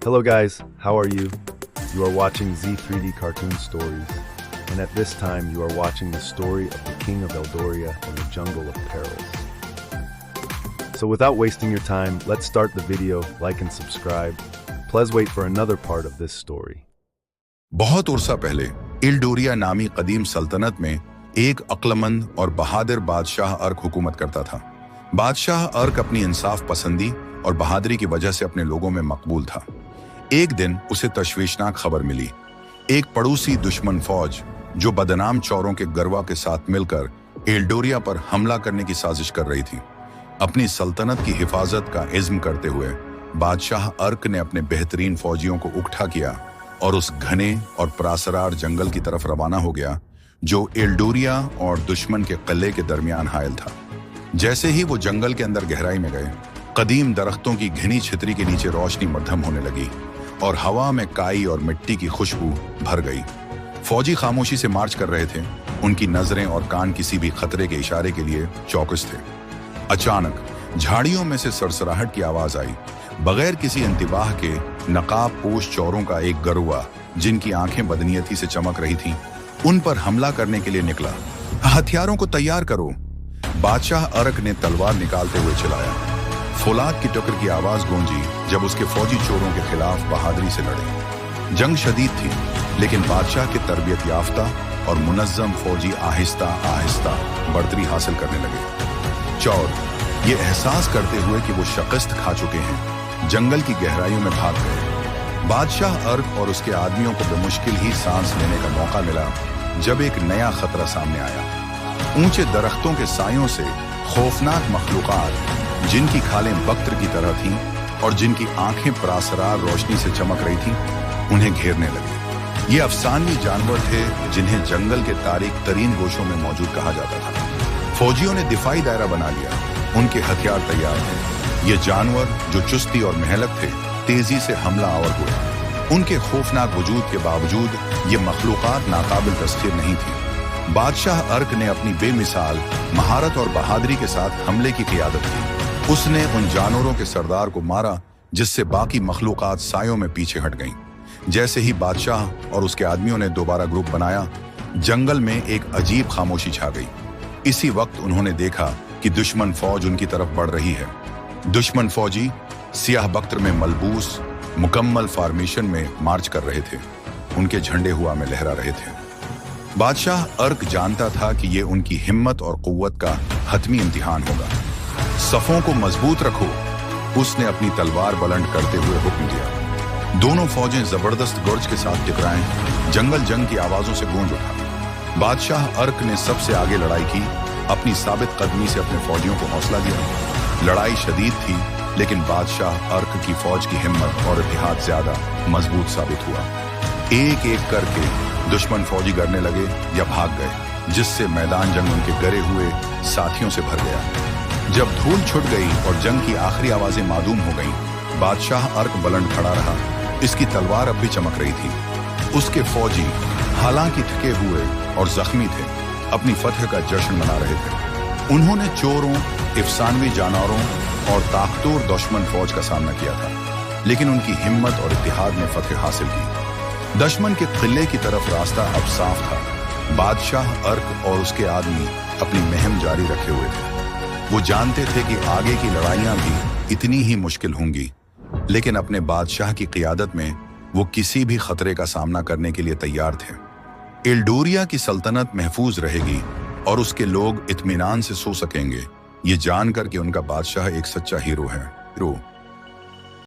Hello guys, how are you? You are watching Z3D Cartoon Stories, and at this time you are watching the story of the King of Eldoria and the Jungle of Perils. So without wasting your time, let's start the video, like and subscribe. Please wait for another part of this story. बहुत Ursa पहले इल्डोरिया नामी कदीम सल्तनत में एक अक्लमंद और बहादुर बादशाह अर्क हुकूमत करता था। बादशाह अर्क अपनी इंसाफ पसंदी और बहादुरी की वजह से अपने लोगों में मकबूल था। एक दिन उसे तशवीशनाक खबर मिली। एक पड़ोसी दुश्मन फौज जो बदनाम चोरों के गरवा के साथ मिलकर एल्डोरिया पर हमला करने की साजिश कर रही थी। अपनी सल्तनत की हिफाजत का इज़्म करते हुए बादशाह अर्क ने अपने बेहतरीन फौजियों को इकट्ठा किया और उस घने और परासरार जंगल की तरफ रवाना हो गया जो एल्डोरिया और दुश्मन के किले के दरमियान हायल था। जैसे ही वो जंगल के अंदर गहराई में गए, कदीम दरख्तों की घनी छतरी के नीचे रोशनी मध्यम होने लगी और हवा में काई और मिट्टी की खुशबू भर गई। फौजी खामोशी से मार्च कर रहे थे, उनकी नजरें और कान किसी भी खतरे के इशारे के लिए चौकस थे। अचानक झाड़ियों में से सरसराहट की आवाज आई। बगैर किसी इंतबाह के नकाब पोश चोरों का एक गरुआ, जिनकी आंखें बदनीयती से चमक रही थीं, उन पर हमला करने के लिए निकला। हथियारों को तैयार करो, बादशाह अर्क ने तलवार निकालते हुए चिल्लाया। फौलाद की टक्कर की आवाज गूंजी जब उसके फौजी चोरों के खिलाफ बहादुरी से लड़े। जंग शदीद थी, लेकिन बादशाह के तरबियत याफ्ता और मुनज्जम फौजी आहिस्ता आहिस्ता बढ़तरी हासिल करने लगे। चोर ये एहसास करते हुए कि वो शिकस्त खा चुके हैं, जंगल की गहराइयों में भाग गए। बादशाह अर्क और उसके आदमियों को बेमुश्किल ही सांस लेने का मौका मिला जब एक नया खतरा सामने आया। ऊंचे दरख्तों के सायों से खौफनाक मखलूकात, जिनकी खालें बख्तर की तरह थीं और जिनकी आंखें परासरार रोशनी से चमक रही थीं, उन्हें घेरने लगे। ये अफसानवी जानवर थे जिन्हें जंगल के तारीक तरीन गोशों में मौजूद कहा जाता था। फौजियों ने दिफाई दायरा बना लिया, उनके हथियार तैयार थे। ये जानवर जो चुस्ती और मेहनत थे, तेजी से हमला आवर हुए। उनके खौफनाक वजूद के बावजूद ये मखलूकात नाकाबिल तस्खीर नहीं थी। बादशाह अर्क ने अपनी बेमिसाल महारत और बहादुरी के साथ हमले की क़ियादत की। उसने उन जानवरों के सरदार को मारा जिससे बाकी मखलूकात सायों में पीछे हट गईं। जैसे ही बादशाह और उसके आदमियों ने दोबारा ग्रुप बनाया, जंगल में एक अजीब खामोशी छा गई। इसी वक्त उन्होंने देखा कि दुश्मन फौज उनकी तरफ बढ़ रही है। दुश्मन फौजी सियाह बख्तर में मलबूस मुकम्मल फॉर्मेशन में मार्च कर रहे थे। उनके झंडे हवा में लहरा रहे थे। बादशाह अर्क जानता था कि ये उनकी हिम्मत और कुव्वत का हतमी इम्तिहान होगा। सफों को मजबूत रखो, उसने अपनी तलवार बुलंद करते हुए हुक्म दिया। दोनों फौजें जबरदस्त गर्ज के साथ टकराएं। जंगल जंग की आवाजों से गूंज उठा। बादशाह अर्क ने सबसे आगे लड़ाई की, अपनी साबित कदमी से अपने फौजियों को हौसला दिया। लड़ाई शदीद थी, लेकिन बादशाह अर्क की फौज की हिम्मत और इत्तेहाद ज्यादा मजबूत साबित हुआ। एक एक करके दुश्मन फौजी गिरने लगे या भाग गए, जिससे मैदान जंग उनके गरे हुए साथियों से भर गया। जब धूल छुट गई और जंग की आखिरी आवाजें मादूम हो गईं, बादशाह अर्क बुलंद खड़ा रहा। इसकी तलवार अब भी चमक रही थी। उसके फौजी हालांकि थके हुए और जख्मी थे, अपनी फतह का जश्न मना रहे थे। उन्होंने चोरों, अफसानवी जानवरों और ताकतवर दुश्मन फौज का सामना किया था, लेकिन उनकी हिम्मत और इत्तेहाद ने फतह हासिल की। दुश्मन के किले की तरफ रास्ता अब साफ था। बादशाह अर्क और उसके आदमी अपनी मुहिम जारी रखे हुए थे। वो जानते थे कि आगे की लड़ाइयां भी इतनी ही मुश्किल होंगी, लेकिन अपने बादशाह की क़ियादत में वो किसी भी खतरे का सामना करने के लिए तैयार थे। एल्डोरिया की सल्तनत महफूज रहेगी और उसके लोग इत्मीनान से सो सकेंगे, ये जानकर कि उनका बादशाह एक सच्चा हीरो है।